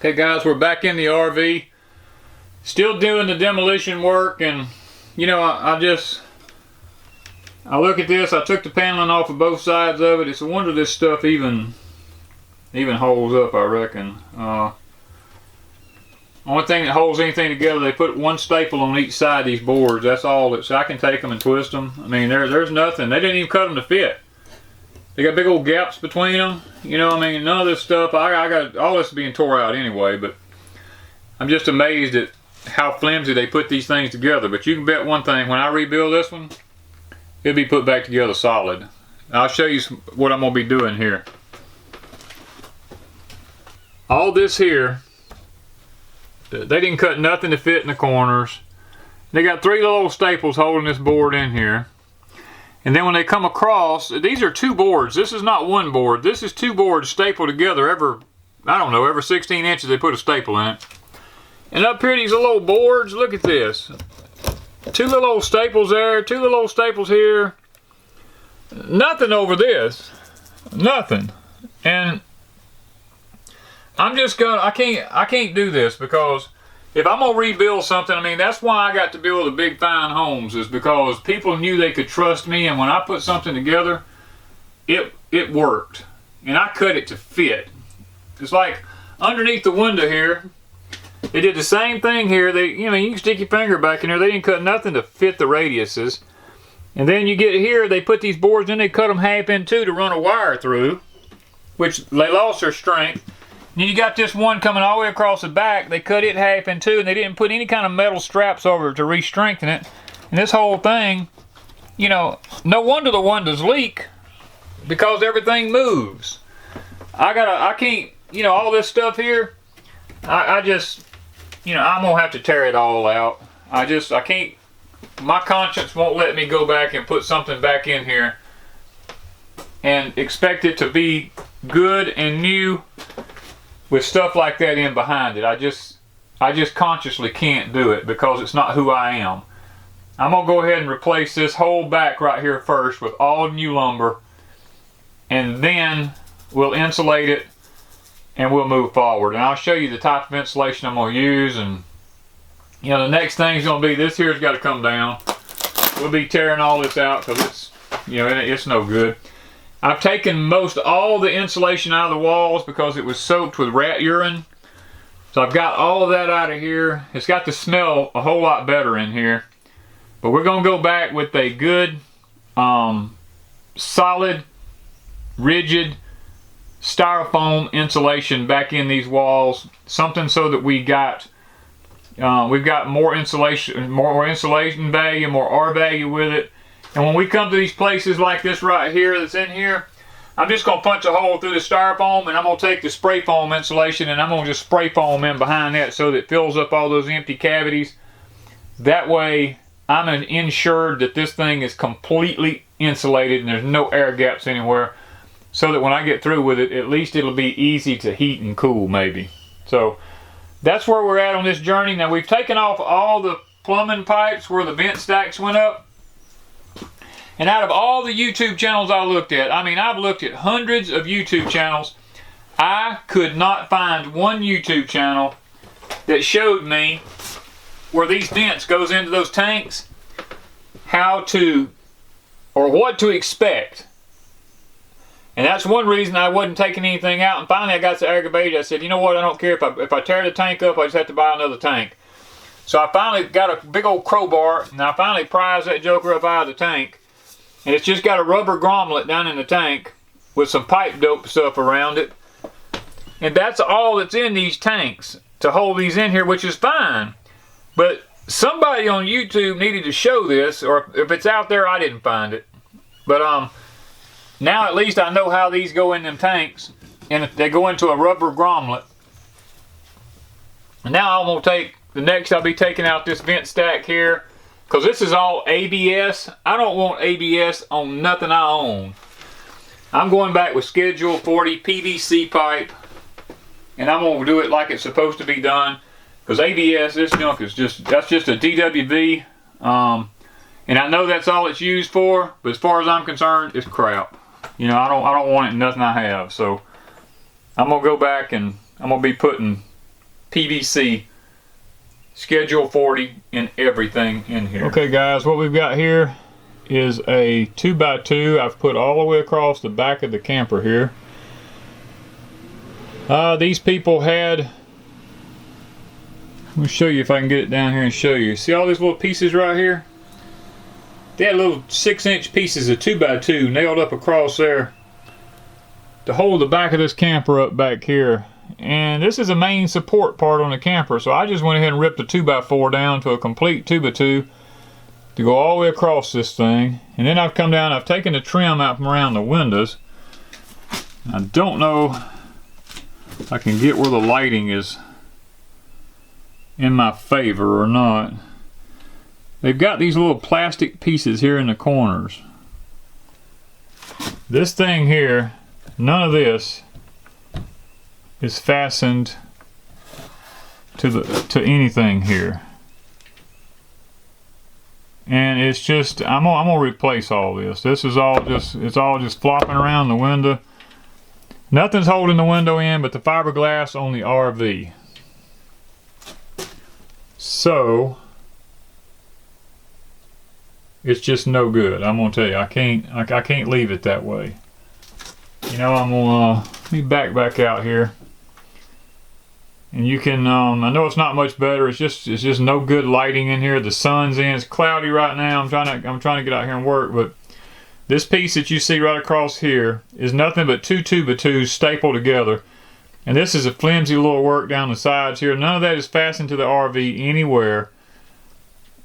Okay guys, we're back in the RV, still doing the demolition work, and you know, I look at this. I took the paneling off of both sides of it. It's a wonder this stuff even holds up, I reckon. Only thing that holds anything together, they put one staple on each side of these boards. That's all. So I can take them and twist them. I mean, there's nothing. They didn't even cut them to fit. They got big old gaps between them. You know, I mean, none of this stuff, I got all this being tore out anyway, but I'm just amazed at how flimsy they put these things together. But you can bet one thing, when I rebuild this one, it'll be put back together solid. I'll show you what I'm going to be doing here. All this here, they didn't cut nothing to fit in the corners. They got three little staples holding this board in here. And then when they come across, these are two boards. This is not one board. This is two boards stapled together. Every 16 inches they put a staple in it. And up here, these little boards, look at this. Two little old staples there, two little old staples here. Nothing over this. Nothing. And I'm just gonna, I can't do this, because if I'm gonna rebuild something, I mean, that's why I got to build the big fine homes, is because people knew they could trust me, and when I put something together, it worked. And I cut it to fit. It's like underneath the window here, they did the same thing here. You can stick your finger back in there. They didn't cut nothing to fit the radiuses. And then you get here, they put these boards in, they cut them half in two to run a wire through, which they lost their strength. And you got this one coming all the way across the back. They cut it half in two, and they didn't put any kind of metal straps over it to re-strengthen it. And this whole thing, you know, no wonder the windows leak, because everything moves. I can't, you know, all this stuff here, I just, you know, I'm gonna have to tear it all out. I can't, my conscience won't let me go back and put something back in here and expect it to be good and new with stuff like that in behind it. I just consciously can't do it, because it's not who I am. I'm gonna go ahead and replace this whole back right here first with all new lumber, and then we'll insulate it and we'll move forward. And I'll show you the type of insulation I'm gonna use. And you know, the next thing's gonna be, this here's got to come down. We'll be tearing all this out, because it's, you know, it's no good. I've taken most all the insulation out of the walls because it was soaked with rat urine. So I've got all of that out of here. It's got to smell a whole lot better in here. But we're going to go back with a good, solid, rigid styrofoam insulation back in these walls. Something so that we've got more insulation value, more R value with it. And when we come to these places like this right here that's in here, I'm just going to punch a hole through the styrofoam, and I'm going to take the spray foam insulation and I'm going to just spray foam in behind that so that it fills up all those empty cavities. That way I'm ensured that this thing is completely insulated and there's no air gaps anywhere, so that when I get through with it, at least it'll be easy to heat and cool maybe. So that's where we're at on this journey. Now, we've taken off all the plumbing pipes where the vent stacks went up. And out of all the YouTube channels I looked at, I mean, I've looked at hundreds of YouTube channels. I could not find one YouTube channel that showed me where these vents goes into those tanks, how to, or what to expect. And that's one reason I wasn't taking anything out. And finally I got so aggravated, I said, you know what, I don't care if I tear the tank up, I just have to buy another tank. So I finally got a big old crowbar, and I finally prized that joker up out of the tank. And it's just got a rubber grommet down in the tank with some pipe dope stuff around it. And that's all that's in these tanks to hold these in here, which is fine. But somebody on YouTube needed to show this, or if it's out there, I didn't find it. But now at least I know how these go in them tanks, and they go into a rubber grommet. And now I'm gonna I'll be taking out this vent stack here, because this is all ABS. I don't want ABS on nothing I own. I'm going back with Schedule 40 PVC pipe, and I'm going to do it like it's supposed to be done, because ABS, this junk is that's just a DWV, and I know that's all it's used for, but as far as I'm concerned, it's crap. You know, I don't want it in nothing I have. So I'm going to go back and I'm going to be putting PVC, Schedule 40, and everything in here. Okay guys, what we've got here is a 2x2. I've put all the way across the back of the camper here. These people had, let me show you if I can get it down here and show you. See all these little pieces right here? They had little 6-inch pieces of 2x2 nailed up across there to hold the back of this camper up back here. And this is a main support part on the camper, so I just went ahead and ripped the 2x4 down to a complete 2x2 to go all the way across this thing. And then I've come down, I've taken the trim out from around the windows. I don't know if I can get where the lighting is in my favor or not. They've got these little plastic pieces here in the corners. This thing here, none of this is fastened to anything here. And it's just, I'm gonna replace all this. This is all just, it's all just flopping around the window. Nothing's holding the window in but the fiberglass on the RV. So it's just no good. I'm gonna tell you, I can't leave it that way. You know, I'm gonna let me back out here, and you can. I know it's not much better. It's just no good lighting in here. The sun's in. It's cloudy right now. I'm trying to get out here and work, but this piece that you see right across here is nothing but 2 2x2s stapled together. And this is a flimsy little work down the sides here. None of that is fastened to the RV anywhere.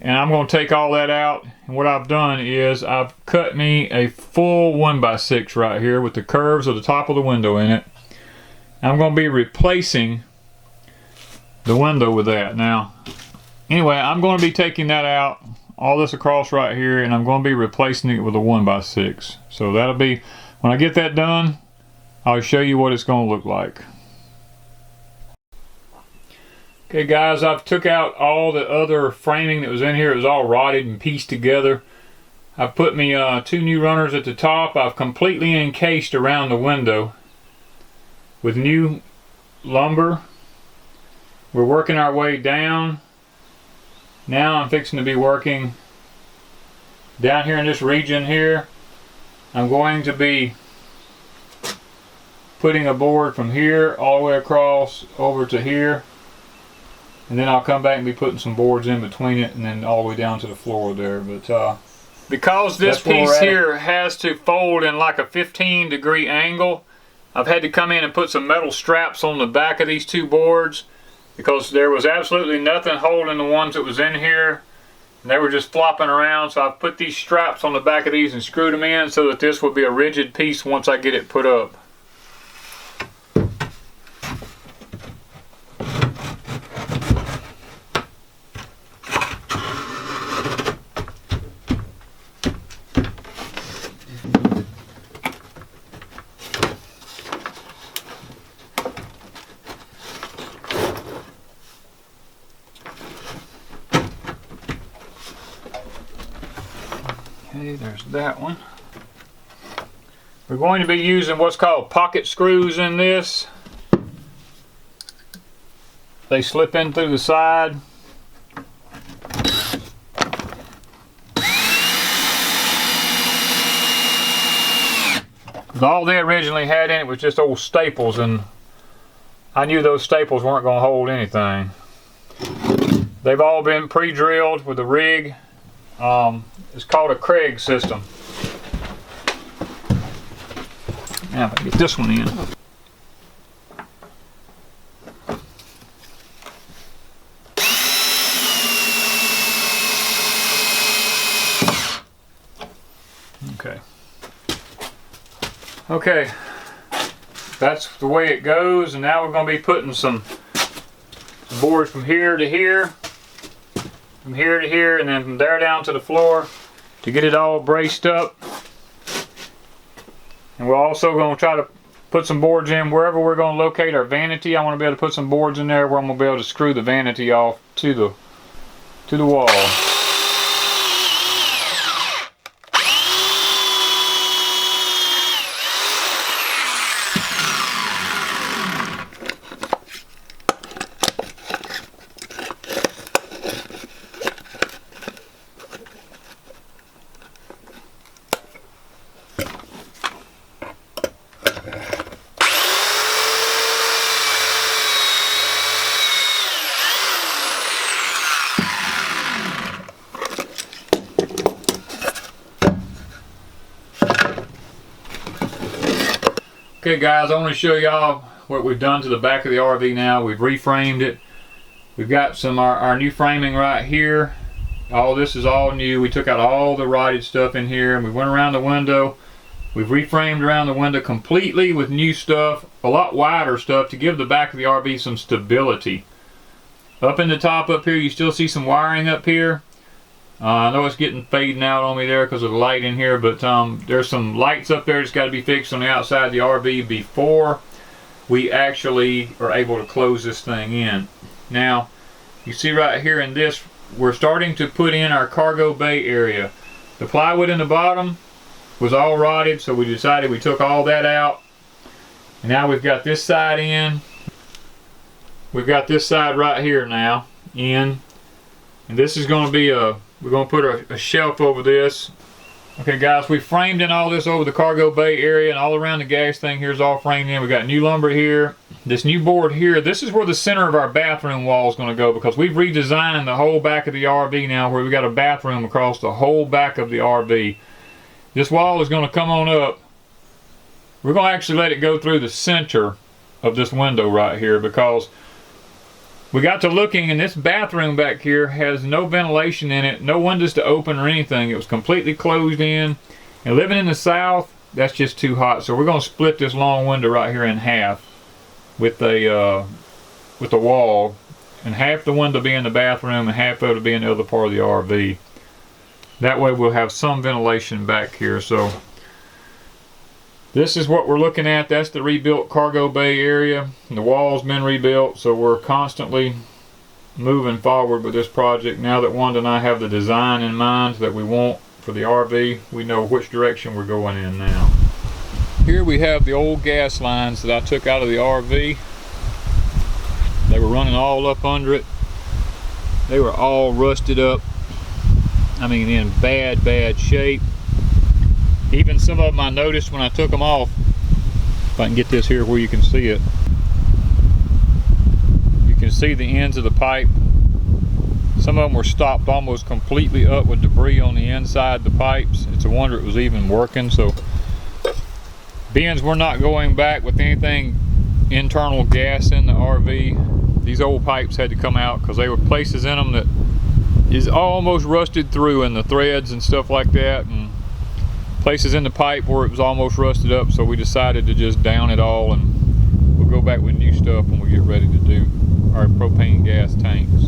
And I'm going to take all that out. And what I've done is I've cut me a full 1x6 right here with the curves of the top of the window in it. And I'm going to be replacing the window with that. Now, anyway, I'm going to be taking that out, all this across right here, and I'm going to be replacing it with a 1x6. So that'll be, when I get that done, I'll show you what it's going to look like. Okay guys, I've took out all the other framing that was in here. It was all rotted and pieced together. I've put me 2 new runners at the top. I've completely encased around the window with new lumber. We're working our way down. Now I'm fixing to be working down here in this region here. I'm going to be putting a board from here all the way across over to here. And then I'll come back and be putting some boards in between it and then all the way down to the floor there. But because this piece here has to fold in like a 15-degree angle, I've had to come in and put some metal straps on the back of these 2 boards because there was absolutely nothing holding the ones that was in here. And they were just flopping around, so I've put these straps on the back of these and screwed them in so that this will be a rigid piece once I get it put up. Okay, there's that one. We're going to be using what's called pocket screws in this. They slip in through the side. All they originally had in it was just old staples, and I knew those staples weren't going to hold anything. They've all been pre-drilled with a rig. It's called a Craig system. Now if I get this one in. Okay, that's the way it goes, and now we're going to be putting some boards from here to here, from here to here, and then from there down to the floor to get it all braced up. And we're also going to try to put some boards in wherever we're going to locate our vanity. I want to be able to put some boards in there where I'm going to be able to screw the vanity off to the wall. Okay guys, I want to show y'all what we've done to the back of the RV now. We've reframed it. We've got some our new framing right here. All this is all new. We took out all the rotted stuff in here and we went around the window. We've reframed around the window completely with new stuff, a lot wider stuff to give the back of the RV some stability. Up in the top up here, you still see some wiring up here. I know it's getting fading out on me there because of the light in here, but there's some lights up there that's got to be fixed on the outside of the RV before we actually are able to close this thing in. Now, you see right here in this, we're starting to put in our cargo bay area. The plywood in the bottom was all rotted, so we decided we took all that out. And now we've got this side in. We've got this side right here now in. And this is going to be we're going to put a shelf over this. Okay guys, we framed in all this over the cargo bay area, and all around the gas thing here is all framed in. We got new lumber here. This new board here, this is where the center of our bathroom wall is going to go, because we've redesigned the whole back of the RV now, where we got a bathroom across the whole back of the RV. This wall is going to come on up. We're going to actually let it go through the center of this window right here, because we got to looking, and this bathroom back here has no ventilation in it, no windows to open or anything. It was completely closed in, and living in the south, that's just too hot. So we're going to split this long window right here in half with the wall, and half the window be in the bathroom and half of it be in the other part of the RV. That way we'll have some ventilation back here. So this is what we're looking at. That's the rebuilt cargo bay area. The wall's been rebuilt, so we're constantly moving forward with this project. Now that Wanda and I have the design in mind that we want for the RV, we know which direction we're going in now. Here we have the old gas lines that I took out of the RV. They were running all up under it. They were all rusted up. I mean, in bad shape. Even some of them I noticed when I took them off. If I can get this here where you can see it. You can see the ends of the pipe. Some of them were stopped almost completely up with debris on the inside of the pipes. It's a wonder it was even working. So, being we're not going back with anything internal gas in the RV, these old pipes had to come out because there were places in them that is almost rusted through in the threads and stuff like that, and places in the pipe where it was almost rusted up. So we decided to just down it all, and we'll go back with new stuff when we get ready to do our propane gas tanks.